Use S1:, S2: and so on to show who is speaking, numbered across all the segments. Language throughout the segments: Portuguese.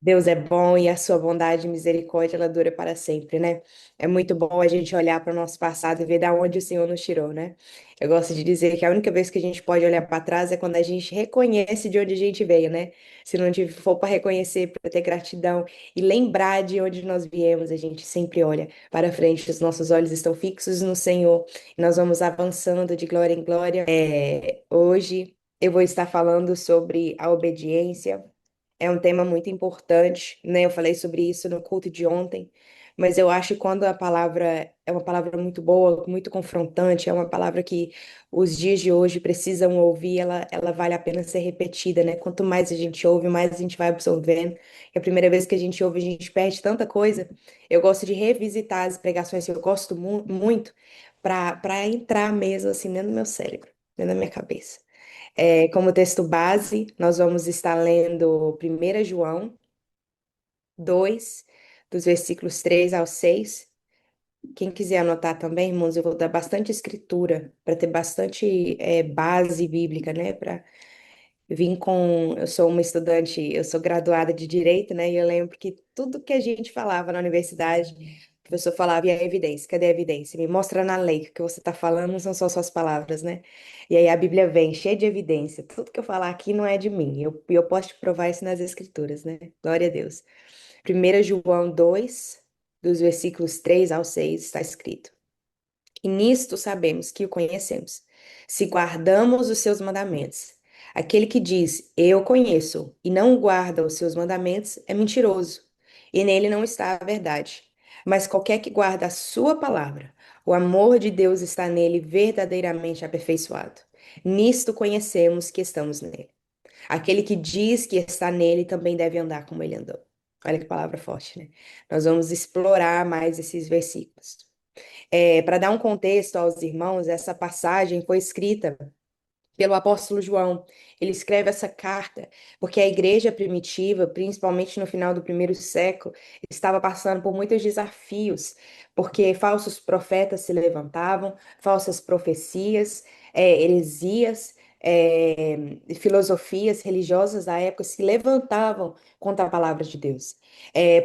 S1: Deus é bom e a sua bondade e misericórdia, ela dura para sempre, né? É muito bom a gente olhar para o nosso passado e ver da onde o Senhor nos tirou, né? Eu gosto de dizer que a única vez que a gente pode olhar para trás é quando a gente reconhece de onde a gente veio, né? Se não for para reconhecer, para ter gratidão e lembrar de onde nós viemos, a gente sempre olha para frente, os nossos olhos estão fixos no Senhor e nós vamos avançando de glória em glória. Hoje eu vou estar falando sobre a obediência. É um tema muito importante, né? Eu falei sobre isso no culto de ontem, mas eu acho que quando a palavra é uma palavra muito boa, muito confrontante, é uma palavra que os dias de hoje precisam ouvir, ela vale a pena ser repetida, né? Quanto mais a gente ouve, mais a gente vai absorvendo. E a primeira vez que a gente ouve, a gente perde tanta coisa. Eu gosto de revisitar as pregações, eu gosto muito, para entrar mesmo assim dentro do meu cérebro, dentro da minha cabeça. Como texto base, nós vamos estar lendo 1 João 2, dos versículos 3 ao 6. Quem quiser anotar também, irmãos, eu vou dar bastante escritura, para ter bastante base bíblica, né? Para vim com. Eu sou uma estudante, eu sou graduada de Direito, né? E eu lembro que tudo que a gente falava na universidade, o professor falava, e a evidência? Cadê a evidência? Me mostra na lei que o que você está falando não são só suas palavras, né? E aí a Bíblia vem cheia de evidência. Tudo que eu falar aqui não é de mim. Eu posso te provar isso nas Escrituras, né? Glória a Deus. 1 João 2, dos versículos 3 ao 6, está escrito. E nisto sabemos que o conhecemos, se guardamos os seus mandamentos. Aquele que diz, eu conheço, e não guarda os seus mandamentos, é mentiroso, e nele não está a verdade. Mas qualquer que guarda a sua palavra, o amor de Deus está nele verdadeiramente aperfeiçoado. Nisto conhecemos que estamos nele. Aquele que diz que está nele também deve andar como ele andou. Olha que palavra forte, né? Nós vamos explorar mais esses versículos. Para dar um contexto aos irmãos, essa passagem foi escrita pelo apóstolo João. Ele escreve essa carta porque a igreja primitiva, principalmente no final do primeiro século, estava passando por muitos desafios, porque falsos profetas se levantavam, falsas profecias, heresias, filosofias religiosas da época se levantavam contra a palavra de Deus.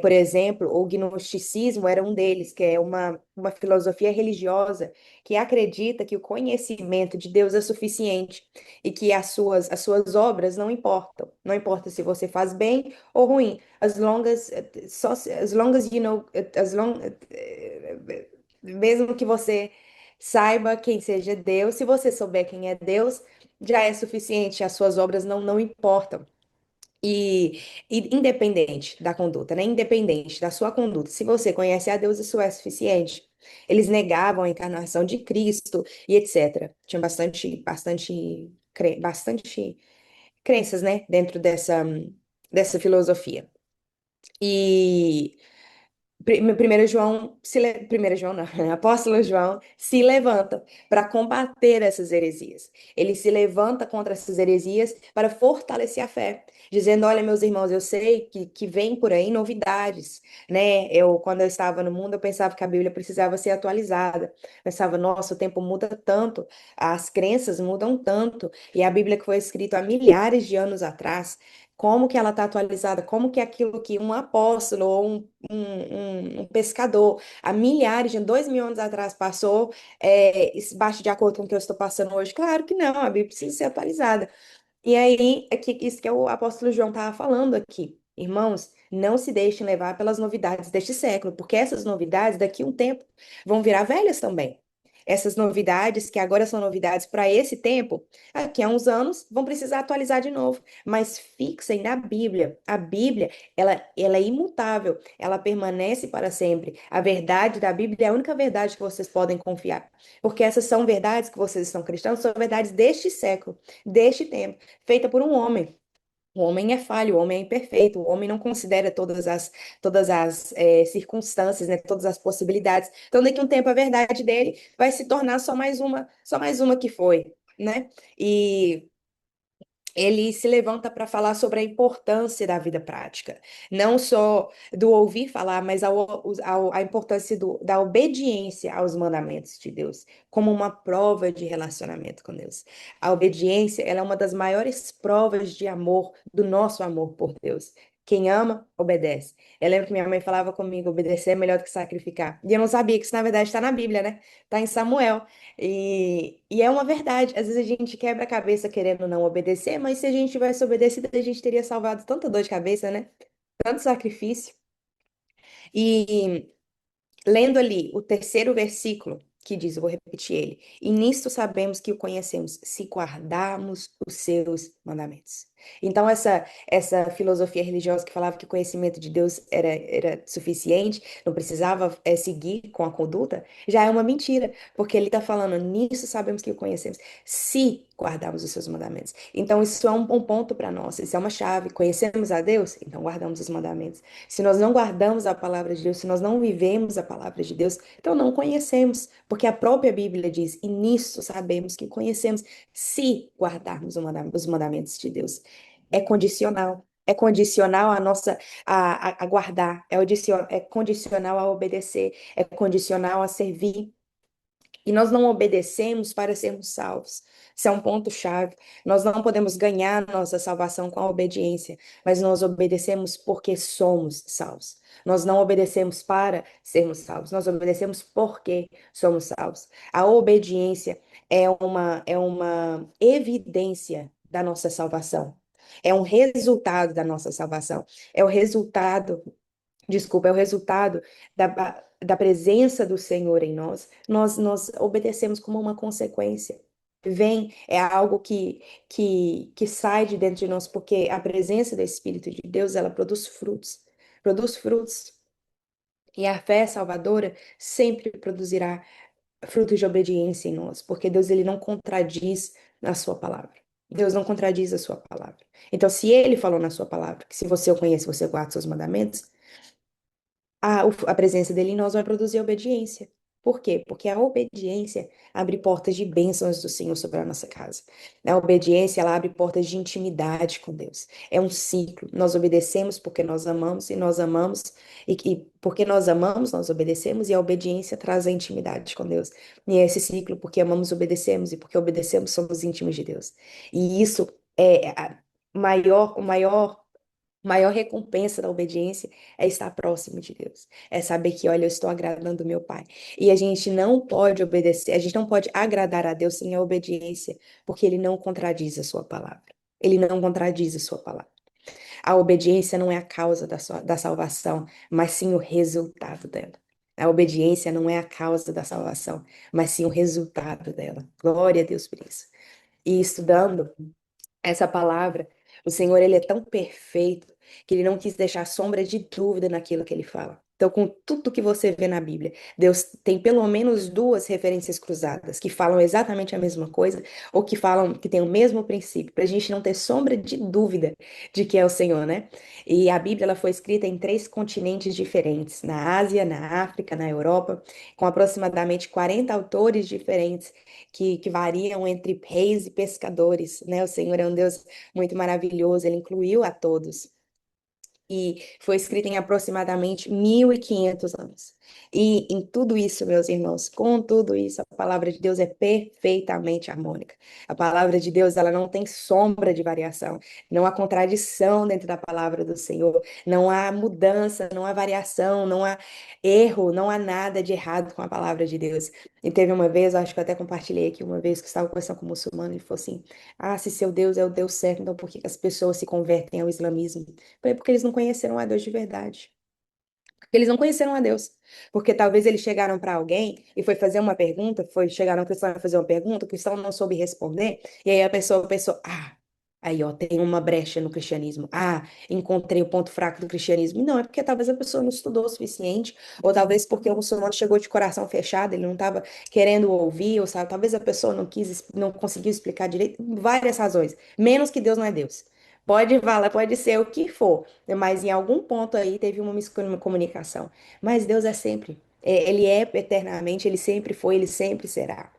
S1: Por exemplo, o gnosticismo era um deles, que é uma filosofia religiosa que acredita que o conhecimento de Deus é suficiente e que as suas obras não importam. Não importa se você faz bem ou ruim. As long as you know, mesmo que você saiba quem seja Deus, se você souber quem é Deus, já é suficiente. As suas obras não importam. E independente da conduta, né? Independente da sua conduta, se você conhece a Deus, isso é suficiente. Eles negavam a encarnação de Cristo e etc. Tinha bastante crenças, né? Dentro dessa filosofia. E 1 João não, Apóstolo João se levanta para combater essas heresias. Ele se levanta contra essas heresias para fortalecer a fé, dizendo: Olha, meus irmãos, eu sei que vem por aí novidades, né? Quando eu estava no mundo, eu pensava que a Bíblia precisava ser atualizada. Pensava, nossa, o tempo muda tanto, as crenças mudam tanto, e a Bíblia que foi escrita há milhares de anos atrás. Como que ela está atualizada? Como que aquilo que um apóstolo ou um pescador há milhares, de 2.000 anos atrás passou, isso bate de acordo com o que eu estou passando hoje? Claro que não, a Bíblia precisa ser atualizada. E aí, isso que o apóstolo João estava falando aqui. Irmãos, não se deixem levar pelas novidades deste século, porque essas novidades, daqui a um tempo, vão virar velhas também. Essas novidades, que agora são novidades para esse tempo, daqui a uns anos vão precisar atualizar de novo. Mas fixem na Bíblia. A Bíblia, ela é imutável, ela permanece para sempre. A verdade da Bíblia é a única verdade que vocês podem confiar. Porque essas são verdades que vocês estão cristãos, são verdades deste século, deste tempo, feita por um homem. O homem é falho, o homem é imperfeito, o homem não considera todas as circunstâncias, né, todas as possibilidades. Então, daqui a um tempo, a verdade dele vai se tornar só mais uma que foi, né? E ele se levanta para falar sobre a importância da vida prática, não só do ouvir falar, mas a importância da obediência aos mandamentos de Deus, como uma prova de relacionamento com Deus. A obediência, ela é uma das maiores provas de amor, do nosso amor por Deus. Quem ama, obedece. Eu lembro que minha mãe falava comigo, obedecer é melhor do que sacrificar. E eu não sabia que isso, na verdade, está na Bíblia, né? Está em Samuel. E é uma verdade. Às vezes a gente quebra a cabeça querendo não obedecer, mas se a gente tivesse obedecido, a gente teria salvado tanta dor de cabeça, né? Tanto sacrifício. E lendo ali o terceiro versículo, que diz, eu vou repetir ele, e nisto sabemos que o conhecemos, se guardarmos os seus mandamentos. Então, essa filosofia religiosa que falava que o conhecimento de Deus era suficiente, não precisava seguir com a conduta, já é uma mentira, porque ele está falando, nisso sabemos que o conhecemos, se guardarmos os seus mandamentos. Então, isso é um ponto para nós, isso é uma chave. Conhecemos a Deus? Então, guardamos os mandamentos. Se nós não guardamos a palavra de Deus, se nós não vivemos a palavra de Deus, então não conhecemos, porque a própria Bíblia diz, e nisso sabemos que conhecemos, se guardarmos os mandamentos de Deus. É condicional. É condicional a nossa a guardar, é condicional a obedecer, é condicional a servir. E nós não obedecemos para sermos salvos. Isso é um ponto-chave. Nós não podemos ganhar nossa salvação com a obediência, mas nós obedecemos porque somos salvos. Nós não obedecemos para sermos salvos, nós obedecemos porque somos salvos. A obediência é uma evidência da nossa salvação. É um resultado da nossa salvação. É o resultado Desculpa, é o resultado da presença do Senhor em nós. Nós obedecemos como uma consequência. Vem, é algo que sai de dentro de nós, porque a presença do Espírito de Deus, ela produz frutos. Produz frutos. E a fé salvadora sempre produzirá frutos de obediência em nós, porque Deus, ele não contradiz na sua palavra. Deus não contradiz a sua palavra. Então, se ele falou na sua palavra, que se você o conhece, você guarda os seus mandamentos, a presença dele em nós vai produzir obediência. Por quê? Porque a obediência abre portas de bênçãos do Senhor sobre a nossa casa. A obediência, ela abre portas de intimidade com Deus. É um ciclo. Nós obedecemos porque nós amamos, e nós amamos, e porque nós amamos, nós obedecemos, e a obediência traz a intimidade com Deus. E é esse ciclo, porque amamos, obedecemos, e porque obedecemos, somos íntimos de Deus. E isso é a maior recompensa da obediência é estar próximo de Deus. É saber que, olha, eu estou agradando meu Pai. E a gente não pode obedecer, a gente não pode agradar a Deus sem a obediência, porque Ele não contradiz a sua palavra. Ele não contradiz a sua palavra. A obediência não é a causa da salvação, mas sim o resultado dela. A obediência não é a causa da salvação, mas sim o resultado dela. Glória a Deus por isso. E estudando essa palavra, o Senhor, ele é tão perfeito que ele não quis deixar sombra de dúvida naquilo que ele fala. Então, com tudo que você vê na Bíblia, Deus tem pelo menos duas referências cruzadas que falam exatamente a mesma coisa ou que falam que tem o mesmo princípio, para a gente não ter sombra de dúvida de que é o Senhor, né? E a Bíblia ela foi escrita em três continentes diferentes, na Ásia, na África, na Europa, com aproximadamente 40 autores diferentes que variam entre reis e pescadores, né? O Senhor é um Deus muito maravilhoso, ele incluiu a todos. E foi escrito em aproximadamente 1500 anos. E em tudo isso, meus irmãos, com tudo isso, a palavra de Deus é perfeitamente harmônica. A palavra de Deus, ela não tem sombra de variação. Não há contradição dentro da palavra do Senhor. Não há mudança, não há variação, não há erro, não há nada de errado com a palavra de Deus. E teve uma vez, acho que eu até compartilhei aqui uma vez que eu estava conversando com um muçulmano, ele falou assim: Ah, se seu Deus é o Deus certo, então por que que as pessoas se convertem ao islamismo? Falei, porque eles não conheceram a Deus de verdade. Porque eles não conheceram a Deus. Porque talvez eles chegaram para alguém e foi fazer uma pergunta, chegaram a cristão a fazer uma pergunta, o cristão não soube responder, e aí a pessoa pensou, aí ó, tem uma brecha no cristianismo. Encontrei o ponto fraco do cristianismo. Não, é porque talvez a pessoa não estudou o suficiente, ou talvez porque o muçulmano chegou de coração fechado, ele não estava querendo ouvir, ou sabe, talvez a pessoa não quis, não conseguiu explicar direito, várias razões. Menos que Deus não é Deus. Pode falar, pode ser o que for, mas em algum ponto aí teve uma miscomunicação. Mas Deus é sempre, Ele é eternamente, Ele sempre foi, Ele sempre será.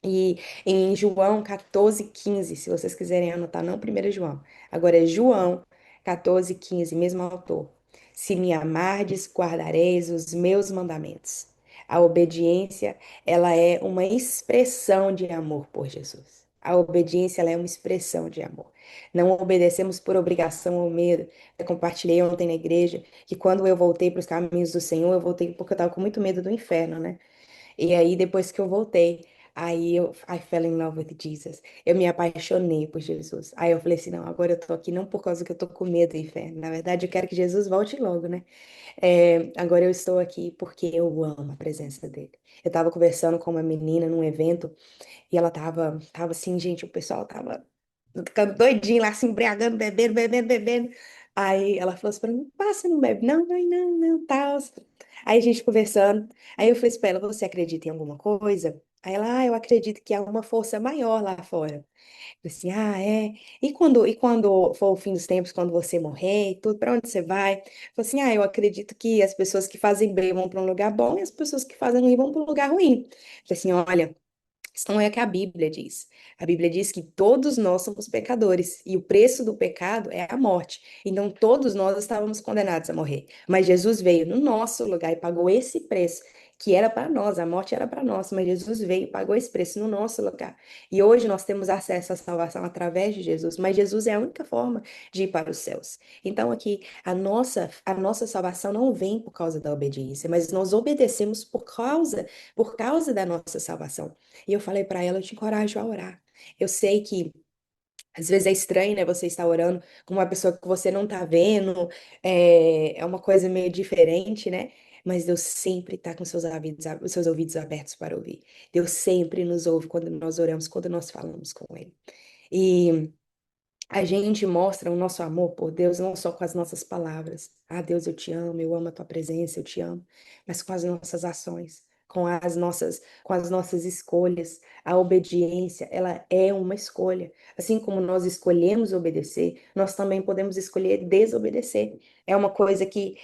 S1: E em João 14:15, se vocês quiserem anotar, não 1 João, agora é João 14:15, mesmo autor. Se me amardes, guardareis os meus mandamentos. A obediência, ela é uma expressão de amor por Jesus. A obediência, ela é uma expressão de amor. Não obedecemos por obrigação ou medo. Eu compartilhei ontem na igreja que quando eu voltei para os caminhos do Senhor, eu voltei porque eu estava com muito medo do inferno, né? E aí, depois que eu voltei, I fell in love with Jesus. Eu me apaixonei por Jesus. Aí eu falei assim, não, agora eu tô aqui não por causa que eu tô com medo do inferno. Na verdade, eu quero que Jesus volte logo, né? Agora eu estou aqui porque eu amo a presença dele. Eu tava conversando com uma menina num evento e ela tava assim, gente, o pessoal tava ficando doidinho lá, se embriagando, bebendo, bebendo, bebendo. Aí ela falou assim pra mim, passa, não bebe. Não, não, não, não, tal. Aí a gente conversando. Aí eu falei pra ela, você acredita em alguma coisa? Aí ela, eu acredito que há uma força maior lá fora. Eu falei assim, é? E quando for o fim dos tempos, quando você morrer e tudo, pra onde você vai? Eu falei assim, eu acredito que as pessoas que fazem bem vão para um lugar bom e as pessoas que fazem ruim vão para um lugar ruim. Eu falei assim, olha, isso não é o que a Bíblia diz. A Bíblia diz que todos nós somos pecadores e o preço do pecado é a morte. Então todos nós estávamos condenados a morrer. Mas Jesus veio no nosso lugar e pagou esse preço que era para nós, a morte era para nós, mas Jesus veio e pagou esse preço no nosso lugar. E hoje nós temos acesso à salvação através de Jesus, mas Jesus é a única forma de ir para os céus. Então aqui a nossa salvação não vem por causa da obediência, mas nós obedecemos por causa da nossa salvação. E eu falei para ela, eu te encorajo a orar. Eu sei que às vezes é estranho, né? Você estar orando com uma pessoa que você não tá vendo, é uma coisa meio diferente, né? Mas Deus sempre está com seus ouvidos abertos para ouvir. Deus sempre nos ouve quando nós oramos, quando nós falamos com Ele. E a gente mostra o nosso amor por Deus não só com as nossas palavras. Ah, Deus, eu amo a tua presença, eu te amo, mas com as nossas ações, com as nossas escolhas. A obediência, ela é uma escolha. Assim como nós escolhemos obedecer, nós também podemos escolher desobedecer. É uma coisa que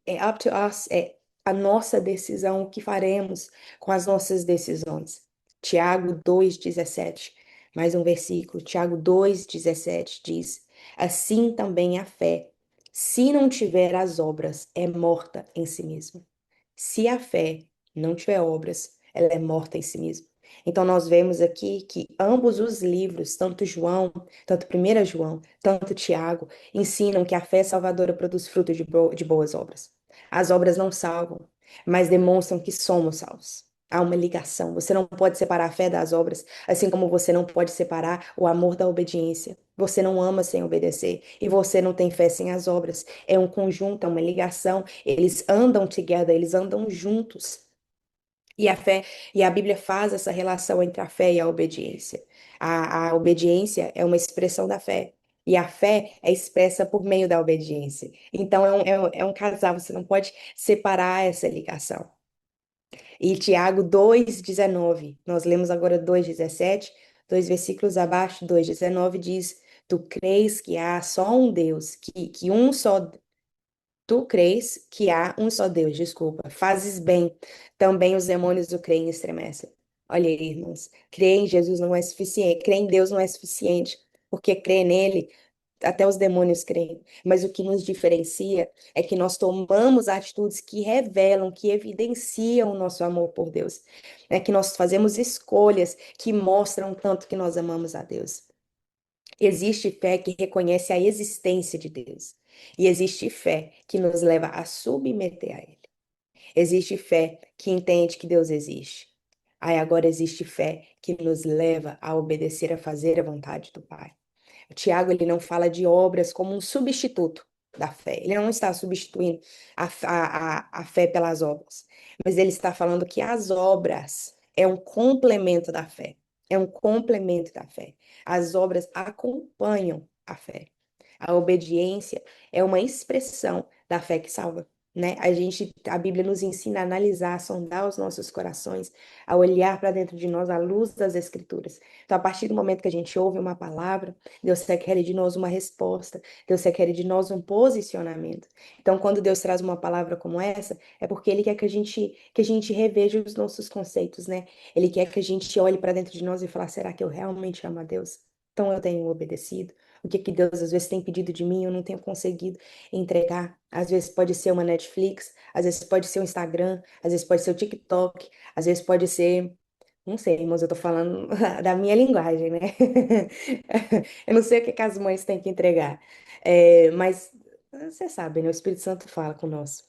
S1: é up to us, é a nossa decisão, o que faremos com as nossas decisões. Tiago 2,17. Mais um versículo, Tiago 2,17 diz: Assim também a fé, se não tiver as obras, é morta em si mesma. Se a fé não tiver obras, ela é morta em si mesma. Então nós vemos aqui que ambos os livros, tanto João, tanto 1 João, tanto Tiago, ensinam que a fé salvadora produz fruto de boas obras. As obras não salvam, mas demonstram que somos salvos. Há uma ligação. Você não pode separar a fé das obras, assim como você não pode separar o amor da obediência. Você não ama sem obedecer e você não tem fé sem as obras. É um conjunto, é uma ligação. Eles andam together, eles andam juntos. E a Bíblia faz essa relação entre a fé e a obediência. A obediência é uma expressão da fé. E a fé é expressa por meio da obediência. Então é um casal, você não pode separar essa ligação. E Tiago 2,19, nós lemos agora 2,17, dois versículos abaixo, 2,19 diz: Tu crês que há só um Deus, que um só. Tu crês que há um só Deus, desculpa, fazes bem. Também os demônios o creem e estremecem. Olha aí, irmãos, crer em Jesus não é suficiente, crer em Deus não é suficiente, porque crer nele até os demônios creem. Mas o que nos diferencia é que nós tomamos atitudes que revelam, que evidenciam o nosso amor por Deus. É que nós fazemos escolhas que mostram tanto que nós amamos a Deus. Existe fé que reconhece a existência de Deus. E existe fé que nos leva a submeter a Ele. Existe fé que entende que Deus existe. Aí agora existe fé que nos leva a obedecer, a fazer a vontade do Pai. O Tiago, ele não fala de obras como um substituto da fé. Ele não está substituindo a fé pelas obras. Mas ele está falando que as obras é um complemento da fé. É um complemento da fé. As obras acompanham a fé. A obediência é uma expressão da fé que salva, né? A Bíblia nos ensina a analisar, a sondar os nossos corações, a olhar para dentro de nós à luz das Escrituras. Então, a partir do momento que a gente ouve uma palavra, Deus requer de nós uma resposta, Deus requer de nós um posicionamento. Então, quando Deus traz uma palavra como essa, é porque Ele quer que a gente reveja os nossos conceitos, né? Ele quer que a gente olhe para dentro de nós e fale, será que eu realmente amo a Deus? Então eu tenho obedecido. O que que Deus às vezes tem pedido de mim, eu não tenho conseguido entregar. Às vezes pode ser uma Netflix, às vezes pode ser o Instagram, às vezes pode ser o TikTok, às vezes pode ser Não sei, irmãos, eu tô falando da minha linguagem, né? Eu não sei o que que as mães têm que entregar. Mas você sabe, né? O Espírito Santo fala conosco.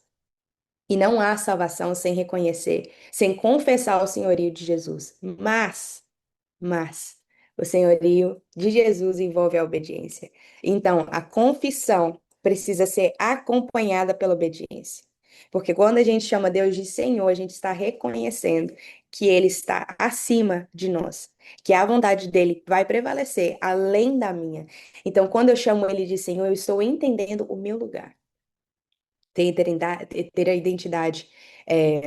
S1: E não há salvação sem reconhecer, sem confessar o senhorio de Jesus. Mas o senhorio de Jesus envolve a obediência. Então, a confissão precisa ser acompanhada pela obediência. Porque quando a gente chama Deus de Senhor, a gente está reconhecendo que Ele está acima de nós, que a vontade dele vai prevalecer além da minha. Então, quando eu chamo Ele de Senhor, eu estou entendendo o meu lugar. Ter a identidade, é,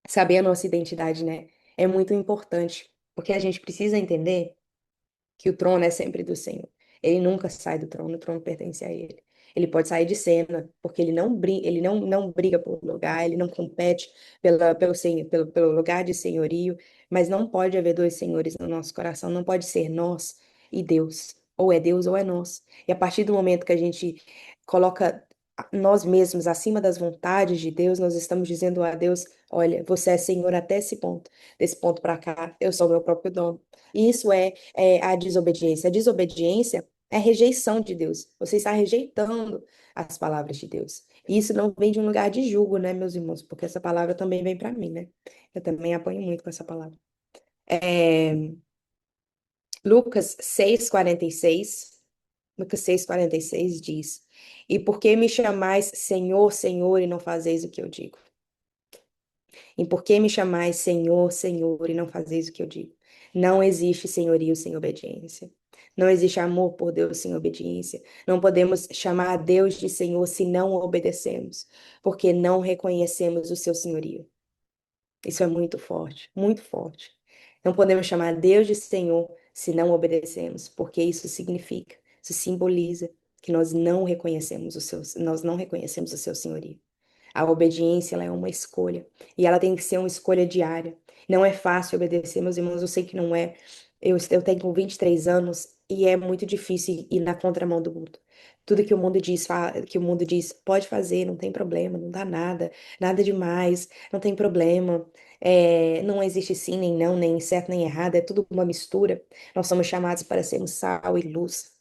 S1: saber a nossa identidade, né? É muito importante, porque a gente precisa entender que o trono é sempre do Senhor. Ele nunca sai do trono, o trono pertence a ele. Ele pode sair de cena, porque ele não briga por lugar, ele não compete pelo lugar de senhorio, mas não pode haver dois senhores no nosso coração, não pode ser nós e Deus. Ou é Deus ou é nós. E a partir do momento que a gente coloca nós mesmos acima das vontades de Deus, nós estamos dizendo a Deus: olha, você é Senhor até esse ponto. Desse ponto para cá, eu sou meu próprio dono. E isso é a desobediência. A desobediência é rejeição de Deus. Você está rejeitando as palavras de Deus. E isso não vem de um lugar de julgo, né, meus irmãos? Porque essa palavra também vem para mim, né? Eu também apanho muito com essa palavra. É, Lucas 6,46. Lucas 6,46 diz: E por que me chamais Senhor, Senhor, e não fazeis o que eu digo? E por que me chamais Senhor, Senhor, e não fazeis o que eu digo? Não existe senhorio sem obediência. Não existe amor por Deus sem obediência. Não podemos chamar a Deus de Senhor se não o obedecemos, porque não reconhecemos o seu senhorio. Isso é muito forte, muito forte. Não podemos chamar Deus de Senhor se não obedecemos, porque isso simboliza que nós não reconhecemos o seu senhorio. A obediência, ela é uma escolha. E ela tem que ser uma escolha diária. Não é fácil obedecer, meus irmãos, eu sei que não é. Eu tenho 23 anos e é muito difícil ir na contramão do mundo. Tudo que o mundo diz, que o mundo diz, pode fazer, não tem problema, não dá nada, nada demais, não tem problema. Não existe sim, nem não, nem certo, nem errado, é tudo uma mistura. Nós somos chamados para sermos sal e luz.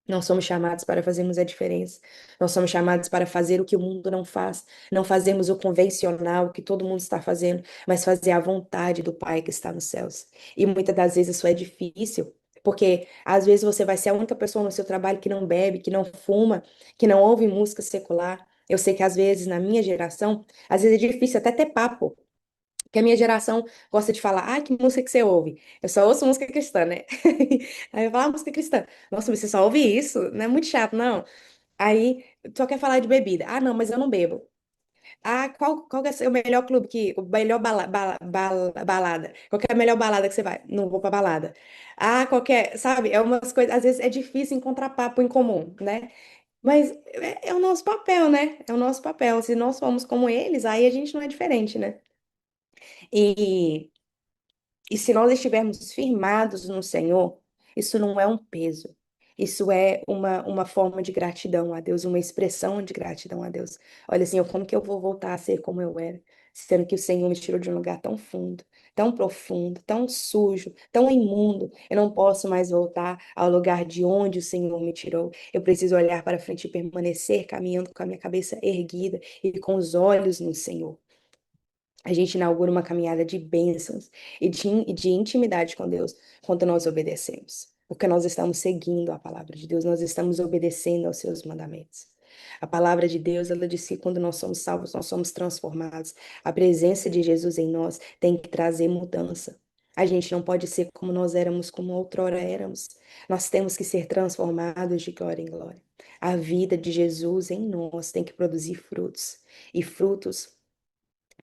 S1: Nós somos chamados para fazermos a diferença. Nós somos chamados para fazer o que o mundo não faz. Não fazemos o convencional, o que todo mundo está fazendo, mas fazer a vontade do Pai que está nos céus. E muitas das vezes isso é difícil, porque às vezes você vai ser a única pessoa no seu trabalho que não bebe, que não fuma, que não ouve música secular. Eu sei que às vezes, na minha geração, às vezes é difícil até ter papo. Porque a minha geração gosta de falar, ah, que música que você ouve? Eu só ouço música cristã, né? Aí eu falo, ah, música cristã. Nossa, mas você só ouve isso? Não é muito chato, não. Aí só quer falar de bebida. Ah, não, mas eu não bebo. Ah, qual que é o melhor clube o melhor balada? Qual que é a melhor balada que você vai? Não vou pra balada. Ah, sabe? É umas coisas, às vezes é difícil encontrar papo em comum, né? Mas é o nosso papel, né? É o nosso papel. Se nós somos como eles, aí a gente não é diferente, né? E E se nós estivermos firmados no Senhor, isso não é um peso. Isso é uma forma de gratidão a Deus, uma expressão de gratidão a Deus. Olha assim, como que eu vou voltar a ser como eu era, sendo que o Senhor me tirou de um lugar tão fundo, tão profundo, tão sujo, tão imundo. Eu não posso mais voltar ao lugar de onde o Senhor me tirou. Eu preciso olhar para frente e permanecer caminhando com a minha cabeça erguida e com os olhos no Senhor. A gente inaugura uma caminhada de bênçãos e de intimidade com Deus quando nós obedecemos. Porque nós estamos seguindo a palavra de Deus, nós estamos obedecendo aos seus mandamentos. A palavra de Deus, ela diz que quando nós somos salvos, nós somos transformados. A presença de Jesus em nós tem que trazer mudança. A gente não pode ser como nós éramos, como outrora éramos. Nós temos que ser transformados de glória em glória. A vida de Jesus em nós tem que produzir frutos. E frutos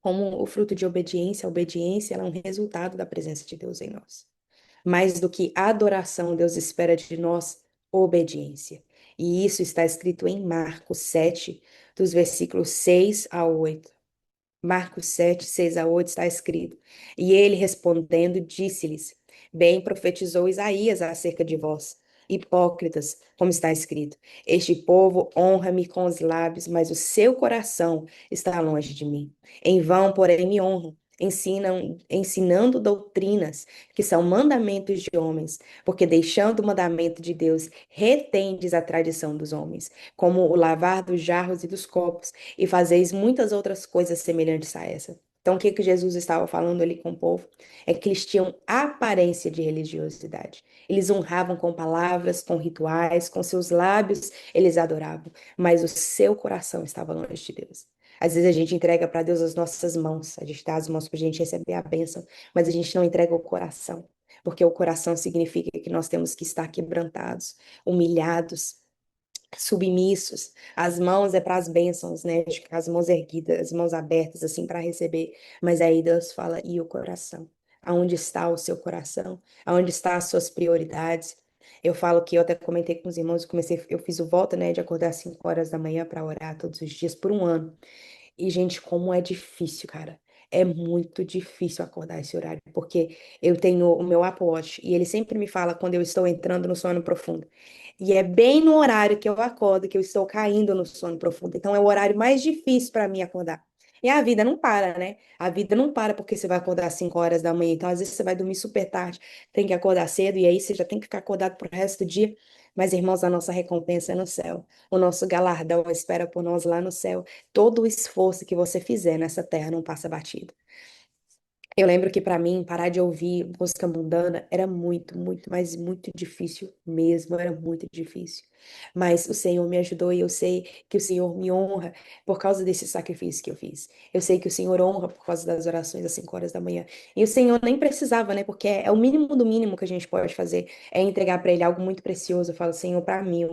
S1: como o fruto de obediência, a obediência ela é um resultado da presença de Deus em nós. Mais do que adoração, Deus espera de nós obediência. E isso está escrito em Marcos 7, dos versículos 6 a 8. Marcos 7, 6 a 8 está escrito. E ele respondendo, disse-lhes: Bem profetizou Isaías acerca de vós, hipócritas, como está escrito: Este povo honra-me com os lábios, mas o seu coração está longe de mim. Em vão, porém, me honram, ensinando doutrinas que são mandamentos de homens, porque deixando o mandamento de Deus, retendes a tradição dos homens, como o lavar dos jarros e dos copos, e fazeis muitas outras coisas semelhantes a essa. Então, o que que Jesus estava falando ali com o povo? É que eles tinham aparência de religiosidade. Eles honravam com palavras, com rituais, com seus lábios, eles adoravam, mas o seu coração estava longe de Deus. Às vezes a gente entrega para Deus as nossas mãos, a gente dá as mãos para a gente receber a bênção, mas a gente não entrega o coração, porque o coração significa que nós temos que estar quebrantados, humilhados, submissos. As mãos é para as bênçãos, né? De ficar as mãos erguidas, as mãos abertas, assim, para receber. Mas aí Deus fala, e o coração? Aonde está o seu coração? Aonde estão as suas prioridades? Eu falo que eu até comentei com os irmãos, eu fiz o voto, né, de acordar às 5 horas da manhã para orar todos os dias por um ano. E, gente, como é difícil, cara. É muito difícil acordar esse horário, porque eu tenho o meu Apple Watch e ele sempre me fala quando eu estou entrando no sono profundo. E é bem no horário que eu acordo que eu estou caindo no sono profundo. Então é o horário mais difícil para mim acordar. E a vida não para, né? A vida não para porque você vai acordar às 5 horas da manhã. Então, às vezes, você vai dormir super tarde, tem que acordar cedo, e aí você já tem que ficar acordado pro resto do dia. Mas, irmãos, a nossa recompensa é no céu. O nosso galardão espera por nós lá no céu. Todo o esforço que você fizer nessa terra não passa batido. Eu lembro que para mim parar de ouvir música mundana era muito, muito, mas muito difícil mesmo, era muito difícil. Mas o Senhor me ajudou e eu sei que o Senhor me honra por causa desse sacrifício que eu fiz. Eu sei que o Senhor honra por causa das orações às 5 horas da manhã. E o Senhor nem precisava, né? Porque é o mínimo do mínimo que a gente pode fazer, é entregar para Ele algo muito precioso. Eu falo, Senhor, para mim,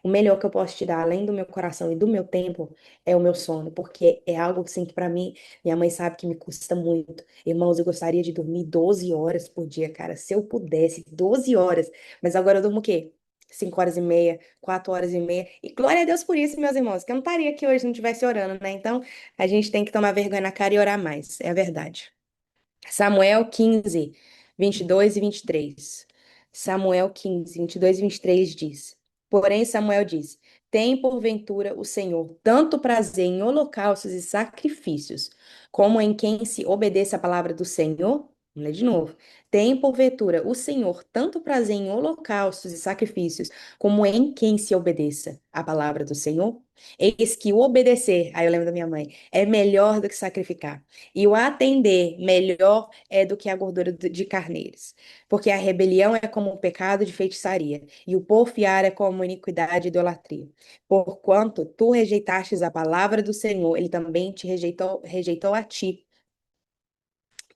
S1: o melhor que eu posso te dar, além do meu coração e do meu tempo, é o meu sono, porque é algo assim que para mim, minha mãe sabe que me custa muito. Irmãos, eu gostaria de dormir 12 horas por dia, cara. Se eu pudesse, 12 horas. Mas agora eu durmo o quê? 5 horas e meia, 4 horas e meia. E glória a Deus por isso, meus irmãos, que eu não estaria aqui hoje se não estivesse orando, né? Então, a gente tem que tomar vergonha na cara e orar mais. É a verdade. Samuel 15, 22 e 23. Samuel 15, 22 e 23 diz: Porém, Samuel diz: Tem porventura o Senhor tanto prazer em holocaustos e sacrifícios, como em quem se obedeça à palavra do Senhor? Vamos ler de novo. Tem porventura o Senhor tanto prazer em holocaustos e sacrifícios, como em quem se obedeça à palavra do Senhor? Eis que o obedecer, aí eu lembro da minha mãe, é melhor do que sacrificar. E o atender melhor é do que a gordura de carneiros. Porque a rebelião é como o pecado de feitiçaria, e o porfiar é como iniquidade e idolatria. Porquanto tu rejeitastes a palavra do Senhor, ele também te rejeitou a ti,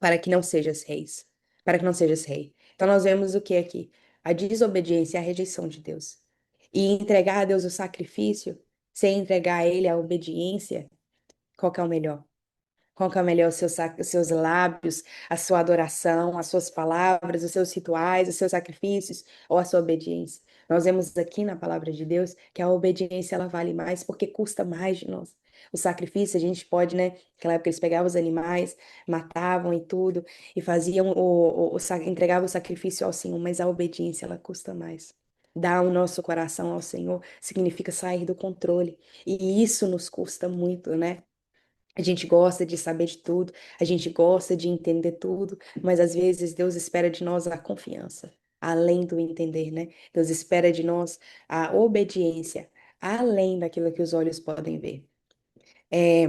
S1: para que não sejas reis. Para que não sejas rei. Então nós vemos o que aqui? A desobediência e a rejeição de Deus. E entregar a Deus o sacrifício, sem entregar a Ele a obediência, qual que é o melhor? Qual que é melhor os seus lábios, a sua adoração, as suas palavras, os seus rituais, os seus sacrifícios ou a sua obediência? Nós vemos aqui na palavra de Deus que a obediência ela vale mais porque custa mais de nós. O sacrifício a gente pode, né? Naquela época eles pegavam os animais, matavam e tudo e faziam entregavam o sacrifício ao Senhor, mas a obediência ela custa mais. Dar o nosso coração ao Senhor significa sair do controle e isso nos custa muito, né? A gente gosta de saber de tudo, a gente gosta de entender tudo, mas às vezes Deus espera de nós a confiança, além do entender, né? Deus espera de nós a obediência, além daquilo que os olhos podem ver. É,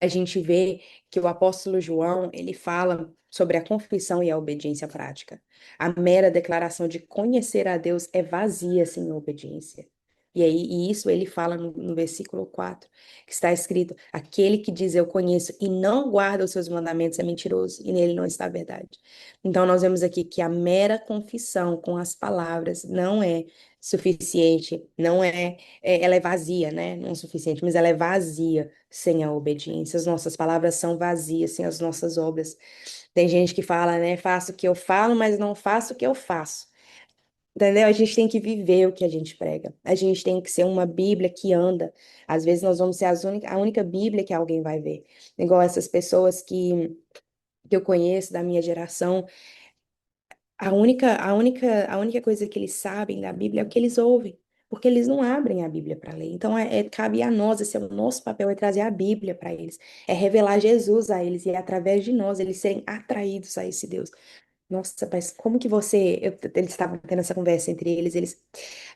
S1: a gente vê que o apóstolo João, ele fala sobre a confissão e a obediência prática. A mera declaração de conhecer a Deus é vazia sem obediência. E isso ele fala no versículo 4, que está escrito: aquele que diz eu conheço e não guarda os seus mandamentos é mentiroso, e nele não está a verdade. Então, nós vemos aqui que a mera confissão com as palavras não é suficiente, não é, ela é vazia, né? Não é suficiente, mas ela é vazia sem a obediência. As nossas palavras são vazias sem as nossas obras. Tem gente que fala, né? Faço o que eu falo, mas não faço o que eu faço. Entendeu? A gente tem que viver o que a gente prega. A gente tem que ser uma Bíblia que anda. Às vezes nós vamos ser a única Bíblia que alguém vai ver. Igual essas pessoas que eu conheço da minha geração, a única coisa que eles sabem da Bíblia é o que eles ouvem. porque eles não abrem a Bíblia para ler. Então, cabe a nós, esse é o nosso papel, é trazer a Bíblia para eles, é revelar Jesus a eles, e é através de nós eles serem atraídos a esse Deus. Nossa, mas como que você. Eles estavam tendo essa conversa entre eles.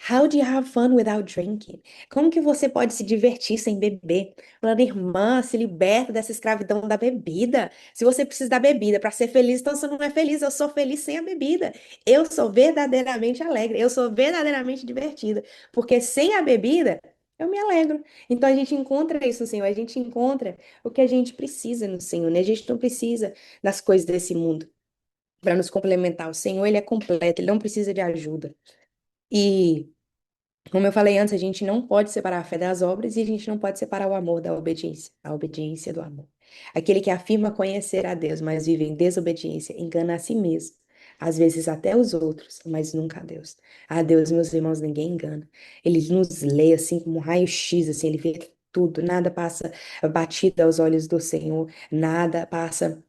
S1: How do you have fun without drinking? Como que você pode se divertir sem beber? Falando, irmã, se liberta dessa escravidão da bebida. Se você precisa da bebida para ser feliz, então você não é feliz. Eu sou feliz sem a bebida. Eu sou verdadeiramente alegre. Eu sou verdadeiramente divertida. Porque sem a bebida, eu me alegro. Então a gente encontra isso no Senhor. A gente encontra o que a gente precisa no Senhor, né? A gente não precisa das coisas desse mundo para nos complementar. O Senhor, ele é completo, ele não precisa de ajuda. E, como eu falei antes, a gente não pode separar a fé das obras e a gente não pode separar o amor da obediência, a obediência do amor. Aquele que afirma conhecer a Deus, mas vive em desobediência, engana a si mesmo. Às vezes até os outros, mas nunca a Deus. A Deus, meus irmãos, ninguém engana. Ele nos lê assim como um raio-x, assim, ele vê tudo, nada passa batido aos olhos do Senhor, nada passa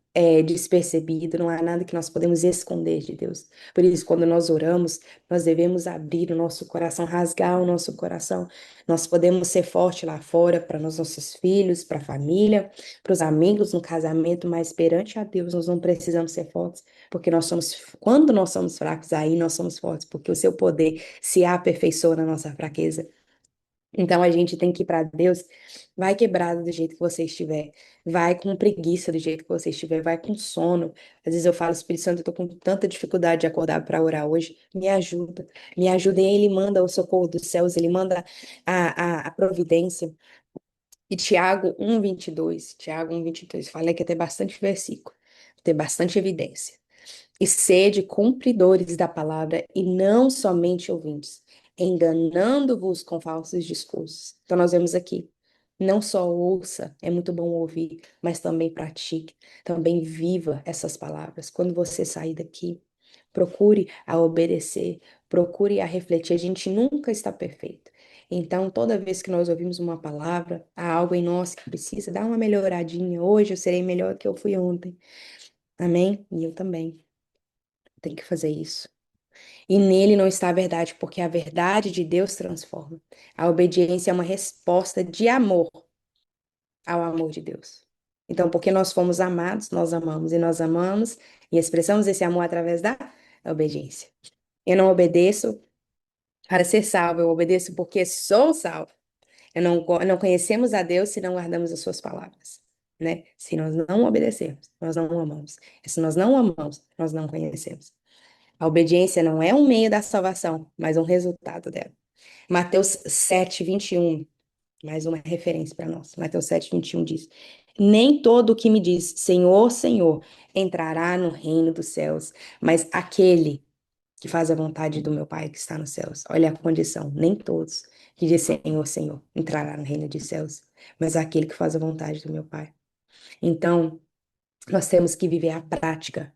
S1: despercebido, não há nada que nós podemos esconder de Deus. Por isso, quando nós oramos, nós devemos abrir o nosso coração, rasgar o nosso coração. Nós podemos ser fortes lá fora para os nossos filhos, para a família, para os amigos no casamento, mas perante a Deus nós não precisamos ser fortes, porque quando nós somos fracos, aí nós somos fortes, porque o seu poder se aperfeiçoa na nossa fraqueza. Então a gente tem que ir para Deus, vai quebrado do jeito que você estiver, vai com preguiça do jeito que você estiver, vai com sono. Às vezes eu falo, Espírito Santo, eu tô com tanta dificuldade de acordar para orar hoje, me ajuda. E aí ele manda o socorro dos céus, ele manda a providência. E Tiago 1:22, falei que ia ter bastante versículo, ter bastante evidência. E sede cumpridores da palavra e não somente ouvintes, enganando-vos com falsos discursos. Então nós vemos aqui, não só ouça, é muito bom ouvir, mas também pratique, também viva essas palavras. Quando você sair daqui, procure a obedecer, procure a refletir. A gente nunca está perfeito. Então, toda vez que nós ouvimos uma palavra, há algo em nós que precisa dar uma melhoradinha. Hoje eu serei melhor do que eu fui ontem. Amém? E eu também tenho que fazer isso. E nele não está a verdade, porque a verdade de Deus transforma. A obediência é uma resposta de amor ao amor de Deus. Então, porque nós fomos amados, nós amamos, e nós amamos e expressamos esse amor através da obediência. Eu não obedeço para ser salvo, eu obedeço porque sou salvo. Não conhecemos a Deus se não guardamos as suas palavras, né? Se nós não obedecermos, nós não amamos. E se nós não amamos, nós não conhecemos. A obediência não é um meio da salvação, mas um resultado dela. Mateus 7:21, mais uma referência para nós. Mateus 7:21 diz: Nem todo o que me diz Senhor, Senhor entrará no reino dos céus, mas aquele que faz a vontade do meu Pai que está nos céus. Olha a condição: nem todos que diz Senhor, Senhor entrará no reino dos céus, mas aquele que faz a vontade do meu Pai. Então, nós temos que viver a prática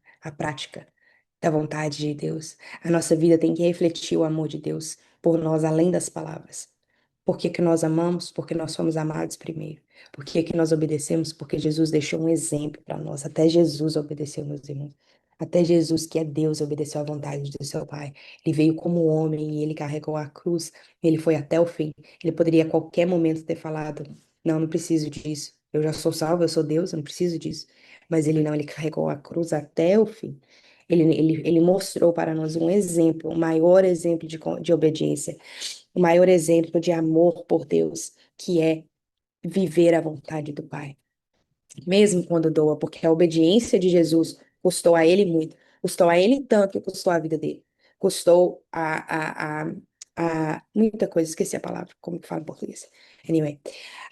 S1: da vontade de Deus. A nossa vida tem que refletir o amor de Deus por nós, além das palavras. Por que que nós amamos? Porque nós fomos amados primeiro. Por que que nós obedecemos? Porque Jesus deixou um exemplo para nós. Até Jesus obedeceu, meus irmãos. Até Jesus, que é Deus, obedeceu à vontade do seu Pai. Ele veio como homem e ele carregou a cruz. Ele foi até o fim. Ele poderia a qualquer momento ter falado: Não, não preciso disso. Eu já sou salvo, eu sou Deus, eu não preciso disso. Mas ele não, ele carregou a cruz até o fim. Ele mostrou para nós um exemplo, o maior exemplo de obediência, o maior exemplo de amor por Deus, que é viver a vontade do Pai, mesmo quando doa, porque a obediência de Jesus custou a ele muito, custou a ele tanto que custou a vida dele, custou a muita coisa, esqueci a palavra, como que fala em português. Anyway,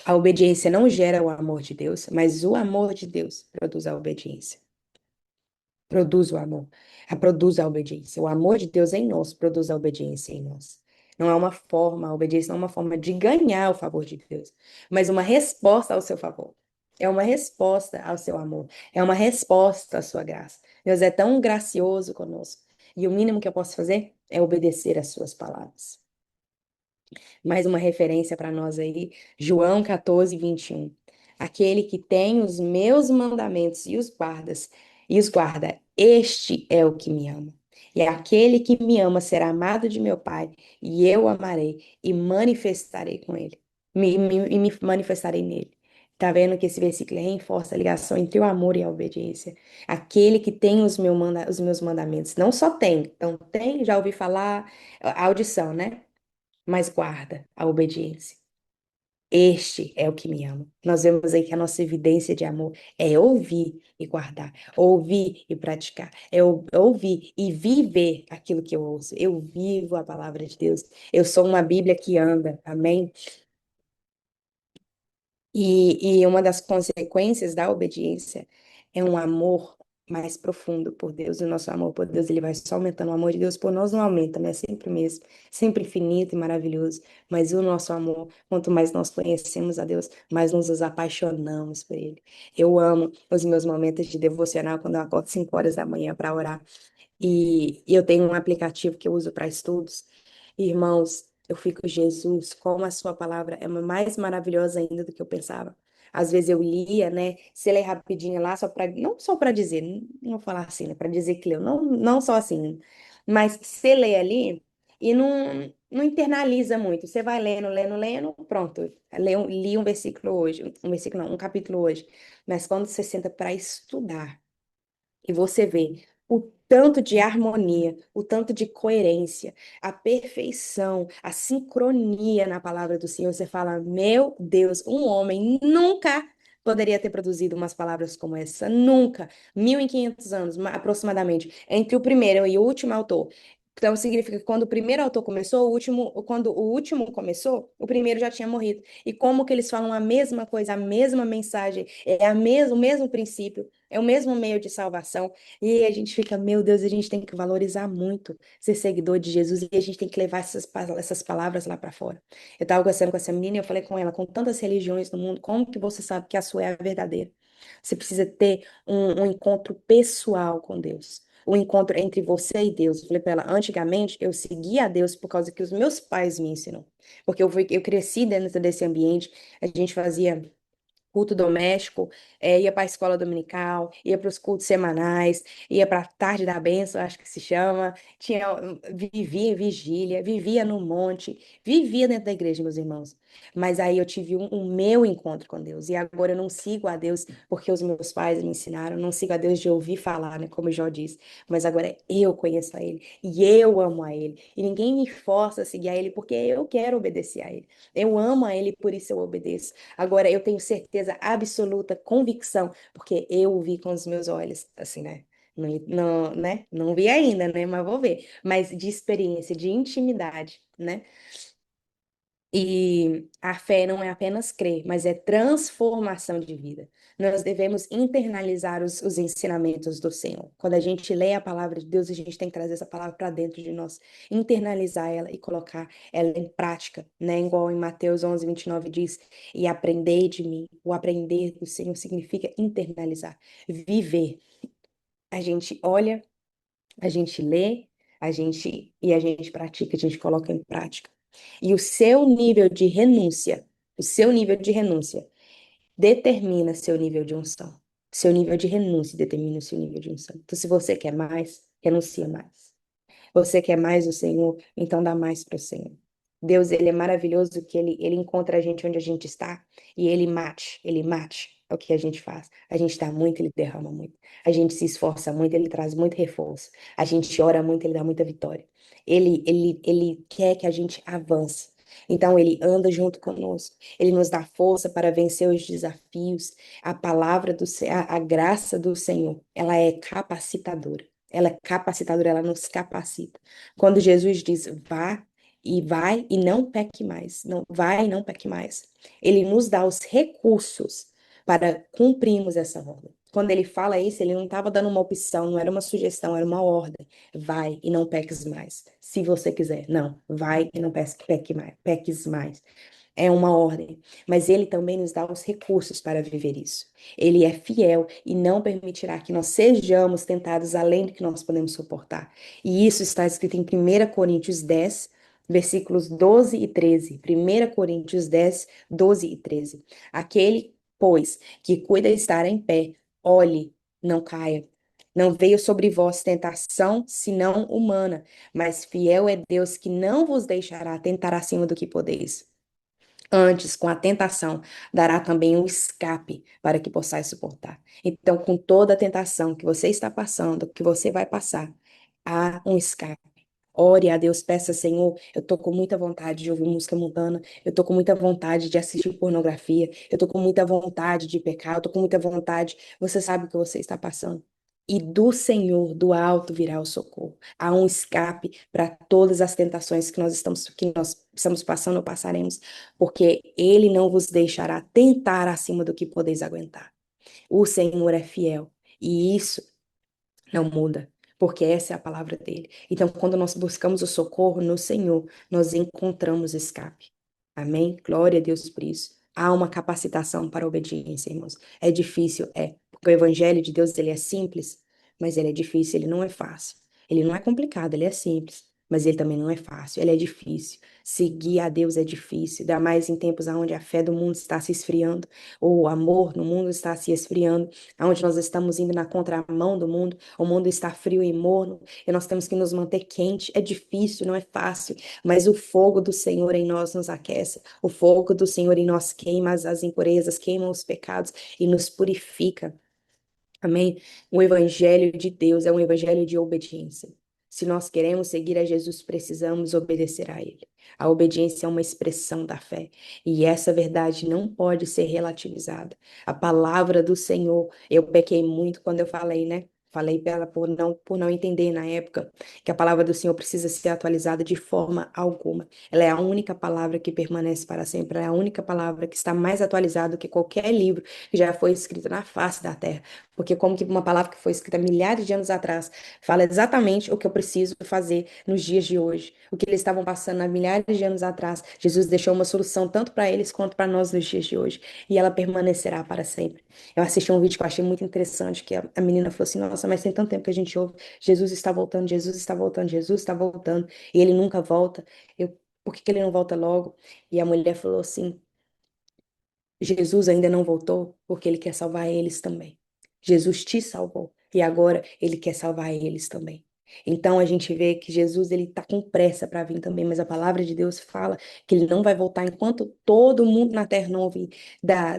S1: a obediência não gera o amor de Deus, mas o amor de Deus produz a obediência. Produz o amor, produz a obediência. O amor de Deus em nós produz a obediência em nós. Não é uma forma, a obediência não é uma forma de ganhar o favor de Deus, mas uma resposta ao seu favor. É uma resposta ao seu amor. É uma resposta à sua graça. Deus é tão gracioso conosco. E o mínimo que eu posso fazer é obedecer às suas palavras. Mais uma referência para nós aí, João 14:21. Aquele que tem os meus mandamentos e os guarda, este é o que me ama. E aquele que me ama será amado de meu Pai, e eu o amarei e manifestarei com ele. Me manifestarei nele. Tá vendo que esse versículo reforça a ligação entre o amor e a obediência? Aquele que tem os meus mandamentos, não só tem, então tem, já ouvi falar, a audição, né? Mas guarda a obediência. Este é o que me ama. Nós vemos aí que a nossa evidência de amor é ouvir e guardar, ouvir e praticar, ouvir e viver aquilo que eu ouço. Eu vivo a palavra de Deus. Eu sou uma Bíblia que anda, amém? E uma das consequências da obediência é um amor mais profundo por Deus. O nosso amor por Deus, ele vai só aumentando. O amor de Deus por nós não aumenta, né? Sempre mesmo, sempre infinito e maravilhoso. Mas o nosso amor, quanto mais nós conhecemos a Deus, mais nos apaixonamos por Ele. Eu amo os meus momentos de devocional quando eu acordo 5 horas da manhã para orar. E eu tenho um aplicativo que eu uso para estudos. Irmãos, eu fico, Jesus, como a sua palavra é mais maravilhosa ainda do que eu pensava. Às vezes eu lia, né? Você lê rapidinho lá, só para, não só para dizer, não vou falar assim, né? Para dizer que leu, não só assim, mas você lê ali e não internaliza muito. Você vai lendo, lendo, lendo, pronto. Li um versículo hoje, um versículo não, um capítulo hoje. Mas quando você senta para estudar, e você vê o tanto de harmonia, o tanto de coerência, a perfeição, a sincronia na palavra do Senhor. Você fala, meu Deus, um homem nunca poderia ter produzido umas palavras como essa. Nunca. 1500 anos, aproximadamente, entre o primeiro e o último autor. Então, significa que quando o primeiro autor começou, quando o último começou, o primeiro já tinha morrido. E como que eles falam a mesma coisa, a mesma mensagem, o mesmo princípio, é o mesmo meio de salvação. E a gente fica, meu Deus, a gente tem que valorizar muito ser seguidor de Jesus e a gente tem que levar essas palavras lá para fora. Eu estava conversando com essa menina e eu falei com ela, com tantas religiões no mundo, como que você sabe que a sua é a verdadeira? Você precisa ter um encontro pessoal com Deus. O encontro entre você e Deus. Eu falei para ela, antigamente eu seguia a Deus por causa que os meus pais me ensinam. Porque eu cresci dentro desse ambiente, a gente fazia culto doméstico, ia para a escola dominical, ia para os cultos semanais, ia para a tarde da bênção, acho que se chama, vivia em vigília, vivia no monte, vivia dentro da igreja, meus irmãos. Mas aí eu tive um meu encontro com Deus, e agora eu não sigo a Deus porque os meus pais me ensinaram, não sigo a Deus de ouvir falar, né, como o Jó disse, mas agora eu conheço a Ele, e eu amo a Ele, e ninguém me força a seguir a Ele porque eu quero obedecer a Ele. Eu amo a Ele, por isso eu obedeço. Agora, eu tenho certeza absoluta, convicção, porque eu o vi com os meus olhos, assim, né? Não, né? Não vi ainda, né? Mas vou ver. Mas de experiência, de intimidade, né? E a fé não é apenas crer, mas é transformação de vida. Nós devemos internalizar os ensinamentos do Senhor. Quando a gente lê a palavra de Deus, a gente tem que trazer essa palavra para dentro de nós, internalizar ela e colocar ela em prática, né? Igual em Mateus 11:29 diz: E aprendei de mim. O aprender do Senhor significa internalizar, viver. A gente olha, a gente lê, a gente pratica, a gente coloca em prática. E o seu nível de renúncia determina seu nível de unção. Seu nível de renúncia determina o seu nível de unção. Então, se você quer mais, renuncia mais. Você quer mais do Senhor, então dá mais para o Senhor. Deus, ele é maravilhoso que ele encontra a gente onde a gente está e ele mate. É o que a gente faz. A gente dá muito, ele derrama muito. A gente se esforça muito, ele traz muito reforço. A gente ora muito, ele dá muita vitória. Ele quer que a gente avance. Então, ele anda junto conosco. Ele nos dá força para vencer os desafios. A palavra a graça do Senhor, ela é capacitadora. Ela é capacitadora, ela nos capacita. Quando Jesus diz vá e vai e não peque mais, não vai e não peque mais, ele nos dá os recursos para cumprirmos essa ordem. Quando ele fala isso, ele não estava dando uma opção, não era uma sugestão, era uma ordem. Vai e não peques mais. Se você quiser, não, vai e não peques mais. É uma ordem, mas ele também nos dá os recursos para viver isso. Ele é fiel e não permitirá que nós sejamos tentados além do que nós podemos suportar. E isso está escrito em 1 Coríntios 10, versículos 12 e 13. 1 Coríntios 10, 12 e 13. Aquele, pois, que cuida estar em pé, olhe, não caia. Não veio sobre vós tentação, senão humana, mas fiel é Deus que não vos deixará tentar acima do que podeis. Antes, com a tentação, dará também um escape para que possais suportar. Então, com toda a tentação que você está passando, que você vai passar, há um escape. Ore a Deus, peça, Senhor, eu tô com muita vontade de ouvir música mundana, eu tô com muita vontade de assistir pornografia, eu tô com muita vontade de pecar, eu tô com muita vontade. Você sabe o que você está passando. E do Senhor, do alto, virá o socorro. Há um escape para todas as tentações que nós estamos passando ou passaremos, porque Ele não vos deixará tentar acima do que podeis aguentar. O Senhor é fiel, e isso não muda, porque essa é a palavra dele. Então, quando nós buscamos o socorro no Senhor, nós encontramos escape. Amém? Glória a Deus por isso. Há uma capacitação para a obediência, irmãos. É difícil, é, porque o evangelho de Deus, ele é simples, mas ele é difícil, ele não é fácil. Ele não é complicado, ele é simples, mas ele também não é fácil, ele é difícil. Seguir a Deus é difícil, ainda mais em tempos onde a fé do mundo está se esfriando, ou o amor no mundo está se esfriando, onde nós estamos indo na contramão do mundo, o mundo está frio e morno, e nós temos que nos manter quente. É difícil, não é fácil, mas o fogo do Senhor em nós nos aquece, o fogo do Senhor em nós queima as impurezas, queima os pecados e nos purifica. Amém? O evangelho de Deus é um evangelho de obediência. Se nós queremos seguir a Jesus, precisamos obedecer a Ele. A obediência é uma expressão da fé, e essa verdade não pode ser relativizada. A palavra do Senhor, eu pequei muito quando eu falei, né? Falei pela por não entender na época que a palavra do Senhor precisa ser atualizada de forma alguma. Ela é a única palavra que permanece para sempre, ela é a única palavra que está mais atualizada do que qualquer livro que já foi escrito na face da terra. Porque como que uma palavra que foi escrita milhares de anos atrás fala exatamente o que eu preciso fazer nos dias de hoje. O que eles estavam passando há milhares de anos atrás. Jesus deixou uma solução tanto para eles quanto para nós nos dias de hoje. E ela permanecerá para sempre. Eu assisti um vídeo que eu achei muito interessante, que a menina falou assim, nossa, mas tem tanto tempo que a gente ouve, Jesus está voltando, Jesus está voltando, Jesus está voltando, e ele nunca volta. Por que que ele não volta logo? E a mulher falou assim, Jesus ainda não voltou porque ele quer salvar eles também. Jesus te salvou e agora ele quer salvar eles também. Então a gente vê que Jesus ele tá com pressa para vir também, mas a palavra de Deus fala que ele não vai voltar enquanto todo mundo na terra não ouvir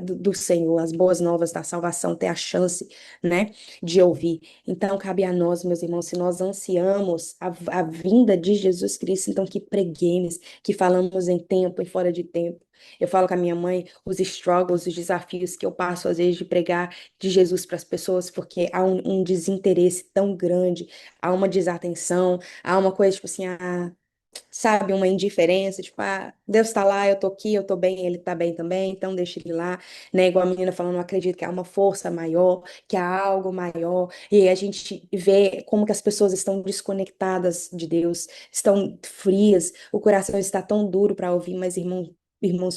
S1: do Senhor, as boas novas da salvação, ter a chance, né, de ouvir. Então cabe a nós, meus irmãos, se nós ansiamos a vinda de Jesus Cristo, então que preguemos, que falamos em tempo e fora de tempo. Eu falo com a minha mãe os struggles, os desafios que eu passo, às vezes, de pregar de Jesus para as pessoas, porque há um desinteresse tão grande, há uma desatenção, há uma coisa, tipo assim, sabe, uma indiferença, tipo, Deus está lá, eu tô aqui, eu tô bem, ele tá bem também, então deixa ele lá, né? Igual a menina falando, não acredito que há uma força maior, que há algo maior, e a gente vê como que as pessoas estão desconectadas de Deus, estão frias, o coração está tão duro para ouvir, mas irmãos,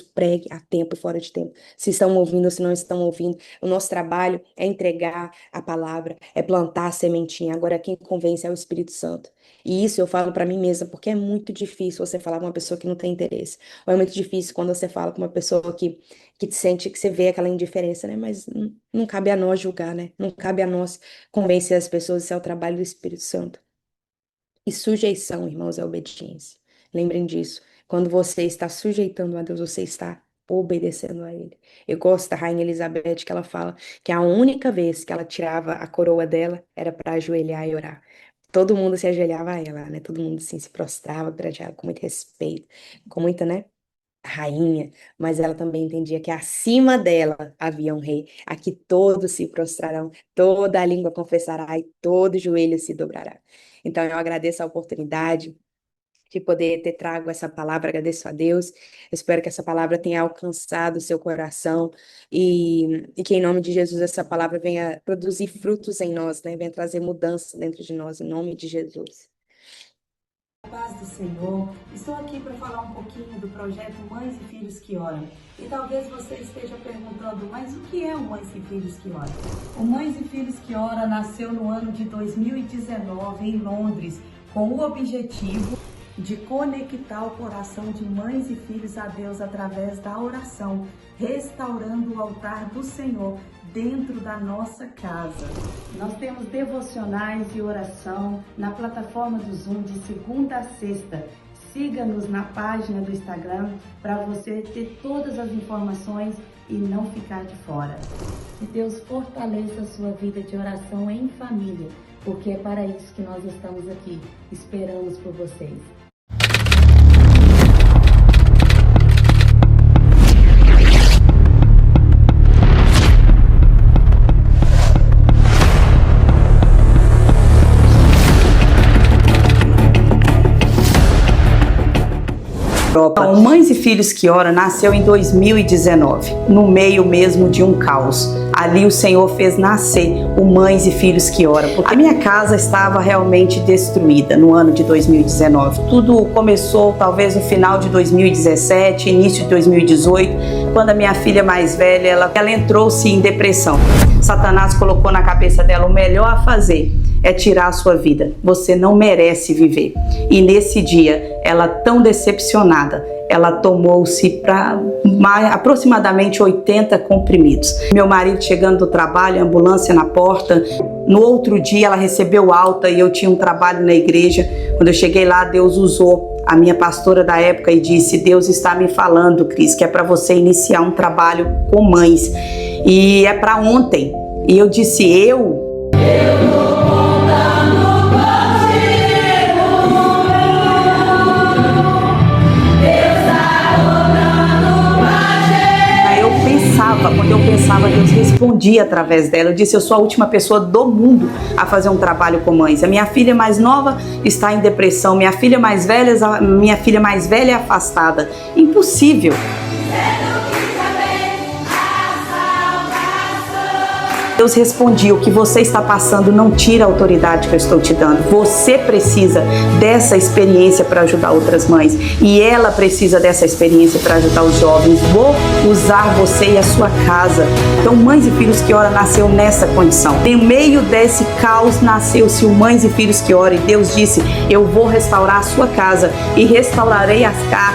S1: pregue a tempo e fora de tempo. Se estão ouvindo ou se não estão ouvindo, o nosso trabalho é entregar a palavra, é plantar a sementinha. Agora, quem convence é o Espírito Santo. E isso eu falo para mim mesma, porque é muito difícil você falar com uma pessoa que não tem interesse. Ou é muito difícil quando você fala com uma pessoa que te sente, que você vê aquela indiferença, né? Mas não cabe a nós julgar, né? Não cabe a nós convencer as pessoas, isso é o trabalho do Espírito Santo. E sujeição, irmãos, é obediência. Lembrem disso. Quando você está sujeitando a Deus, você está obedecendo a Ele. Eu gosto da Rainha Elizabeth, que ela fala que a única vez que ela tirava a coroa dela era para ajoelhar e orar. Todo mundo se ajoelhava a ela, né? Todo mundo assim, se prostrava perante ela com muito respeito, com muita, né? Rainha, mas ela também entendia que acima dela havia um rei, a que todos se prostrarão, toda a língua confessará e todo joelho se dobrará. Então eu agradeço a oportunidade de poder ter trago essa palavra, agradeço a Deus, espero que essa palavra tenha alcançado o seu coração e que em nome de Jesus essa palavra venha produzir frutos em nós, né? Venha trazer mudança dentro de nós, em nome de Jesus.
S2: Paz do Senhor, estou aqui para falar um pouquinho do projeto Mães e Filhos que Oram. E talvez você esteja perguntando, mas o que é o Mães e Filhos que Oram? O Mães e Filhos que Oram nasceu no ano de 2019 em Londres, com o objetivo de conectar o coração de mães e filhos a Deus através da oração, restaurando o altar do Senhor dentro da nossa casa. Nós temos devocionais e oração na plataforma do Zoom de segunda a sexta. Siga-nos na página do Instagram para você ter todas as informações e não ficar de fora. Que Deus fortaleça a sua vida de oração em família, porque é para isso que nós estamos aqui. Esperamos por vocês.
S3: Então, Mães e Filhos que Oram nasceu em 2019, no meio mesmo de um caos. Ali o Senhor fez nascer o Mães e Filhos que Oram. A minha casa estava realmente destruída no ano de 2019. Tudo começou talvez no final de 2017, início de 2018, quando a minha filha mais velha, ela entrou-se em depressão. Satanás colocou na cabeça dela: o melhor a fazer é tirar a sua vida. Você não merece viver. E nesse dia, ela tão decepcionada, ela tomou-se para aproximadamente 80 comprimidos. Meu marido chegando do trabalho, ambulância na porta. No outro dia ela recebeu alta e eu tinha um trabalho na igreja. Quando eu cheguei lá, Deus usou a minha pastora da época e disse: Deus está me falando, Cris, que é para você iniciar um trabalho com mães. E é para ontem. E eu disse: eu quando eu pensava, Deus respondia através dela. Eu disse: eu sou a última pessoa do mundo a fazer um trabalho com mães. A minha filha mais nova está em depressão, minha filha mais velha é afastada. Impossível. Deus respondia: o que você está passando não tira a autoridade que eu estou te dando. Você precisa dessa experiência para ajudar outras mães. E ela precisa dessa experiência para ajudar os jovens. Vou usar você e a sua casa. Então, Mães e Filhos que Oram nasceu nessa condição. Em meio desse caos, nasceu-se o Mães e Filhos que Oram. E Deus disse: eu vou restaurar a sua casa. E restaurarei a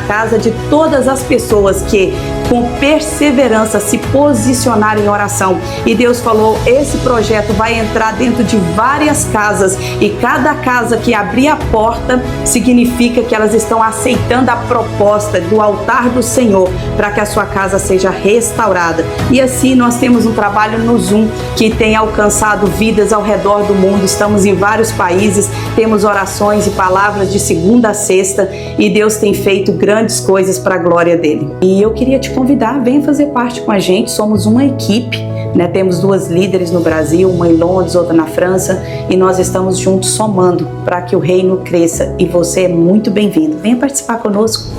S3: casa de todas as pessoas que, com perseverança, se posicionarem em oração. E Deus falou: esse projeto vai entrar dentro de várias casas e cada casa que abrir a porta significa que elas estão aceitando a proposta do altar do Senhor para que a sua casa seja restaurada. E assim nós temos um trabalho no Zoom que tem alcançado vidas ao redor do mundo. Estamos em vários países, temos orações e palavras de segunda a sexta e Deus tem feito grandes coisas para a glória dele. E eu queria te convidar, venha fazer parte com a gente. Somos uma equipe. Temos 2 líderes no Brasil, uma em Londres, outra na França, e nós estamos juntos somando para que o reino cresça. E você é muito bem-vindo. Venha participar conosco.